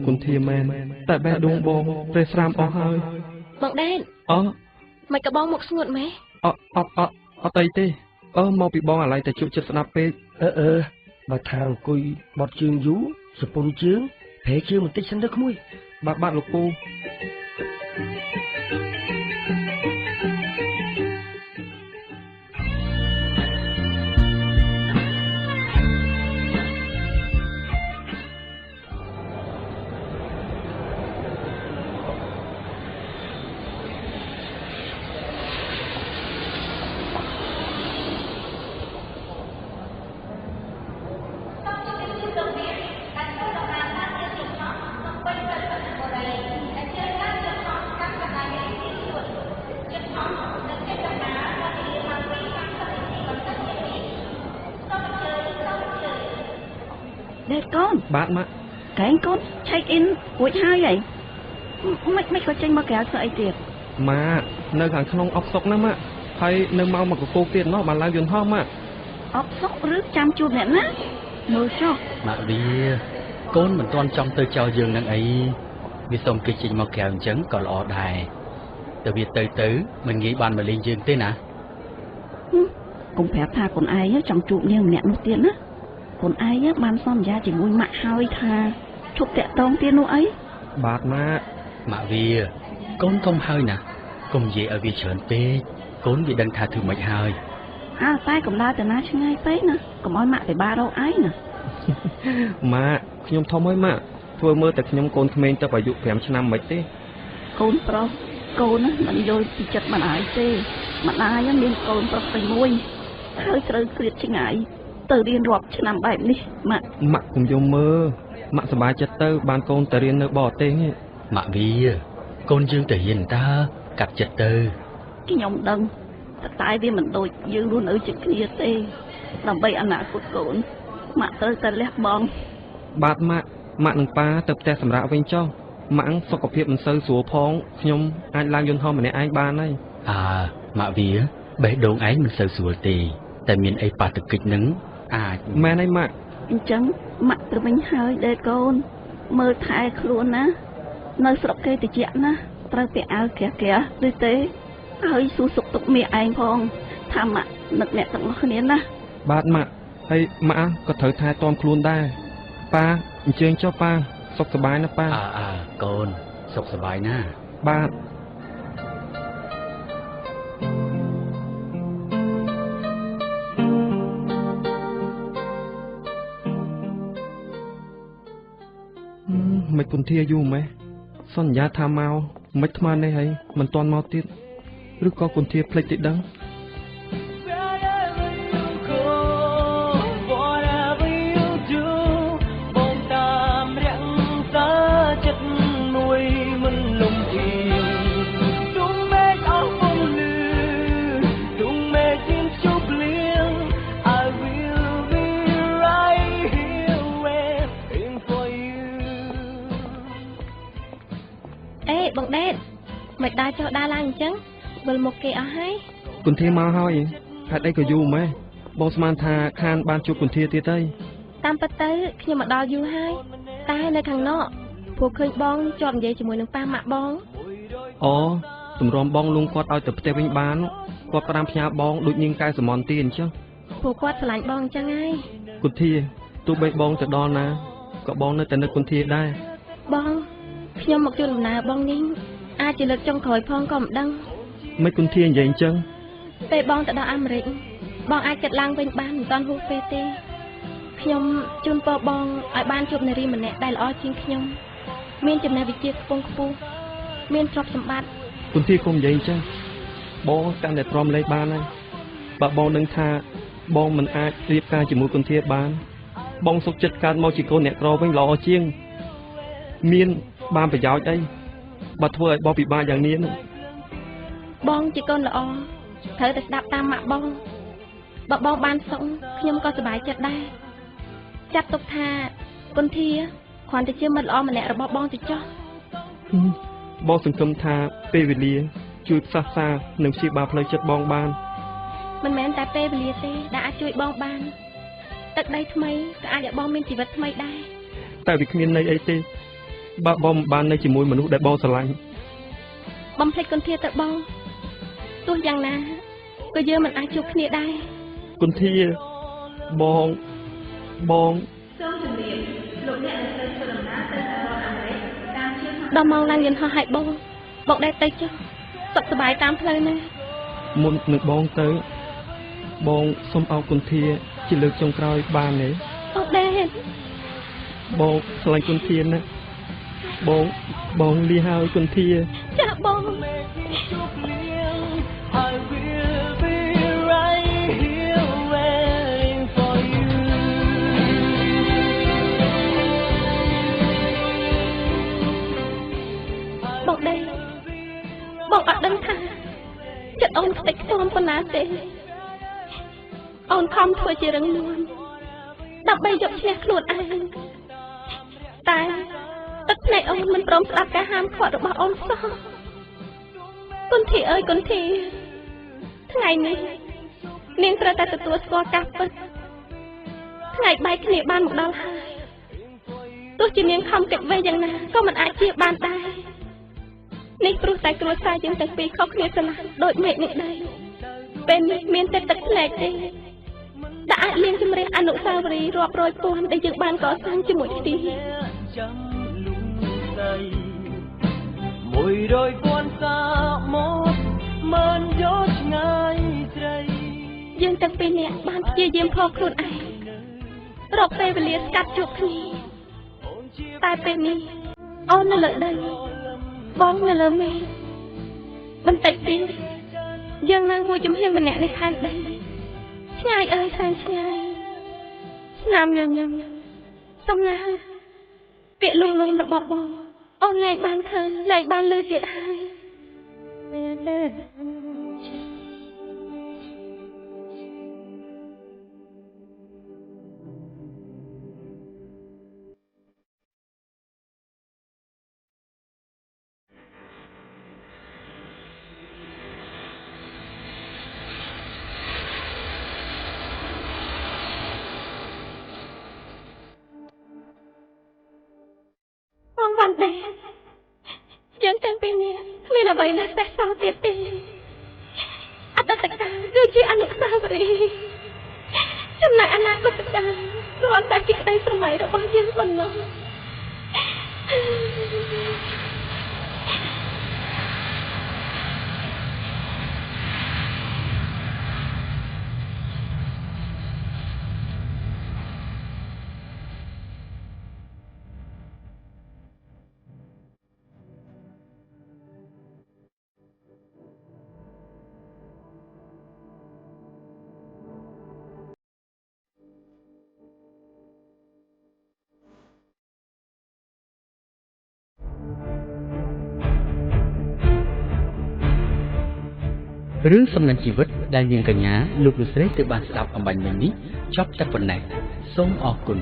គុណធាមែនតែបែដួងបងព្រះស្រាមអស់ហើយបងដេនមិនក៏បងមកស្ងួតម៉េអត់អីទេមកពីបងអាឡ័យតែជក់ចិត្តស្ដាប់ពេកបើថាអង្គុយបត់ជើងយូរសពុនជើងព្រែជើងបន្តិចសិនទៅក្មួយបាទលោកពូបាទម៉ាក់កែងកូន check in រួចហើយហីមិនក៏ចេញមកក្រៅស្អីទៀតម៉ាក់នៅខាងក្នុងអុកសុកណាម៉ាក់ហើយនៅមកកកោកទៀតណោះបានឡើងយន្តហោះម៉ាក់អុកសុកឬចាំជួបអ្នកណាមើលចុះម៉ាក់វាកូនមិនទាន់ចង់ទៅចោលយើងនឹងអីវាសុំគេចេញមកក្រៅអញ្ចឹងក៏ល្អដែរតែវាទៅមិនងាយបានមកលេងយើងទេណាកុំប្រាប់ថាកូនឯងចង់ជួបនាងម្នាក់នោះទៀតណាកូនឯងបានសន្យាជាមួយម៉ាក់ហើយថាជប់តាក់តងទៀតនោះអីបាទម៉ាក់វាកូនកុំហើយណាកុំនិយាយឲ្យវាច្រើនពេកកូនវាដឹងថាធ្វើមិនហើយតែកុំដើរទៅណាឆ្ងាយពេកណាកុំឲ្យម៉ាក់ពិបាករកឯងណាម៉ាក់ខ្ញុំធំហើយម៉ាក់ធ្វើមើលតែខ្ញុំកូនក្មេងទៅអាយុ5ឆ្នាំមិនទេកូនប្រុសកូនមិនយល់ពីចិត្តម្ដាយទេម្ដាយមានកូនប្រុសតែមួយហើយត្រូវគ្រៀតឆ្ងាយទៅរៀនរាប់ឆ្នាំបែបនេះម៉ាក់កុំយំមើលម៉ាក់សប្បាយចិត្តទៅបានកូនទៅរៀននៅបរទេសម៉ាក់វាកូនយើងទៅរៀនតើកាត់ចិត្តទៅខ្ញុំដឹងតែវាមិនដូចយើងរស់នៅជាគ្នាទេដើម្បីអនាគតកូនម៉ាក់ត្រូវតែលះបង់បាទម៉ាក់នឹងប៉ាទៅផ្ទះសម្រាប់វិញចុះម៉ាក់សុខភាពមិនសូវស្រួលផងខ្ញុំអាចឡើងយន្តហោះម្នាក់ឯងបានហើយម៉ាក់វាបេះដូងឯងមិនសូវស្រួលទេតែមានអីប៉ះទង្គិចនឹងអាចមែនហើយម៉ាក់អញ្ចឹងម៉ាក់ទៅវិញហើយដែរកូនមើលថែខ្លួនណានៅស្រុកគេតិចណាត្រូវពាក់អាវក្រាស់ឬទេហើយសួរសុខទុក្ខមីឯងផងថាម៉ាក់នឹកអ្នកទាំងអស់គ្នាណាបាទម៉ាក់ហើយម៉ាក់ក៏ត្រូវថែទាំខ្លួនដែរប៉ាអញ្ជើញចុះប៉ាសុខសប្បាយណាប៉ាកូនសុខសប្បាយណាបាទមិនគុនធាយូរម៉េះសន្យាថាមកមិនថ្មនេះហើយមិនទាន់មកទៀតឬក៏គុនធាភ្លេចទីដឹងបងដេតមិនដើរចុះដើរឡើងអញ្ចឹងវិលមកគេអស់ហើយគុនធាមកហើយហេតុអីក៏យូរម៉េះបងស្មានថាខានបានជួបគុនធាទៀតទេតាមពិតទៅខ្ញុំមកដល់យូរហើយតែនៅខាងណោព្រោះឃើញបងជាប់និយាយជាមួយនឹងប៉ាម៉ាក់បងទម្រាំបងលងគាត់ឲ្យទៅផ្ទះវិញបានគាត់ផ្ដាំផ្ញើបងដូចនាងកែសមនទីអញ្ចឹងព្រោះគាត់ស្រឡាញ់បងអញ្ចឹងហើយគុនធាទោះបីបងទៅដល់ណាក៏បងនៅតែនឹកគុនធាដែរបងខ្ញុំមកជួយដំណើរបងនេះអាចជាលើកចុងក្រោយផងក៏មិនដឹងមិនគុនធានិយាយអញ្ចឹងពេលបងទៅដល់អាមេរិកបងអាចកាត់ឡើងវិញបានមិនតាន់ហួសពេលទេខ្ញុំជូនពរបងឲ្យបានជួបនារីម្នាក់ដែលល្អជាងខ្ញុំមានចំណេះវិជ្ជាខ្ពង់ខ្ពស់មានទ្រព្យសម្បត្តិគុនធាគុំនិយាយអញ្ចឹងបងកាន់តែទ្រាំលេខបានហើយបើបងដឹងថាបងមិនអាចរៀបការជាមួយគុនធាបានបងសុខចិត្តកើតមកជាកូនអ្នកក្រវិញល្អជាងមានបានប្រយោជន៍អីបើធ្វើឲ្យបងពិបាកយ៉ាងនេះបងជាកូនល្អត្រូវតែស្ដាប់តាមម៉ាក់បងបើបងបានសុខខ្ញុំក៏សប្បាយចិត្តដែរចាត់ទុកថាគុនធាគ្រាន់តែជាមិត្តល្អម្នាក់របស់បងទៅចុះបងសង្ឃឹមថាពេលវេលាជួយផ្សះផ្សានិងព្យាបាលផ្លូវចិត្តបងបានមិនមែនតែពេលវេលាទេដែលអាចជួយបងបានទឹកដីថ្មីក៏អាចឲ្យបងមានជីវិតថ្មីដែរតែវាគ្មានន័យអីទេ បើបងមិនបាននៅជាមួយមនុស្សដែលបងស្រឡាញ់ បំភ្លេចគុនធាទៅបងទោះយ៉ាងណាក៏យើងមិនអាចជួបគ្នាដែរ គុនធាបង ដល់ម៉ោងឡើងយន្តហោះឲ្យបងដែលទៅចុះសុខសប្បាយតាមផ្លូវណា មុននឹងបងទៅបងសូមអោបគុនធាជាលើកចុងក្រោយបានទេ អូដែរ បងស្រឡាញ់គុនធាណាស់បងលាហើយគុនធា ចាបង I will be right here waiting for you បងដែរបងអត់ដឹងថាចិត្តអូនខ្ទេចខ្ទាំប៉ុណ្ណាទេអូនខំធ្វើជារឹងមាំដើម្បីយកឈ្នះខ្លួនឯងតែទឹកភ្នែកអូនមិនព្រមស្ដាប់ការហាមឃាត់របស់អូនសោះគុនធីអើយគុនធីថ្ងៃនេះនាងត្រូវតែទទួលស្គាល់ការពិតថ្ងៃបែកគ្នាបានមកដល់ហើយទោះជានាងខំកិច្ចវេយ៉ាងណាក៏មិនអាចជាបានដែរនេះព្រោះតែគ្រួសារយើងទាំងពីរខុសគ្នាស្រឡះដូចមេឃនឹងដីពេលនេះមានតែទឹកភ្នែកទេដែលអាចលាងជម្រះអនុស្សាវរីយ៍រាប់រយពាន់ដែលយើងបានកសាងជាមួយគ្នា 100,000 សាមកមិនយកឆ្ងាយស្រី យើងទាំងពីរនាក់បានព្យាយាមផកខ្លួនឯងរកពេលវេលាស្កាត់ជួបគ្នាតែពេលនេះអូននៅលើដីបងនៅលើមេឃបន្តិចទៀតយើងនៅមួយជំហានម្នាក់នេះខែដីឆ្ងាយអើយសែនឆ្ងាយស្នាមញញឹមសំណាពាក្យលងលំរបស់បងអូនលែងបានឃើញលែងបានលឺទៀតហើយមានទេ បងវ៉ាន់ដែរយើងទាំងពីរនេះគ្មានអ្វីនៅសេះសល់ទៀតទេអតីតកាលគឺជាអនុស្សាវរីយ៍ចំណែកអនាគតកាលគ្រាន់តែជាក្តីស្រមៃរបស់យើងប៉ុណ្ណោះ រឿងសំណាញ់ជីវិតដែលនាងកញ្ញាលោកលោកស្រីទើបបានស្ដាប់អំបញ្ញមិញនេះចប់តែប៉ុណ្ណេះសូមអរគុណ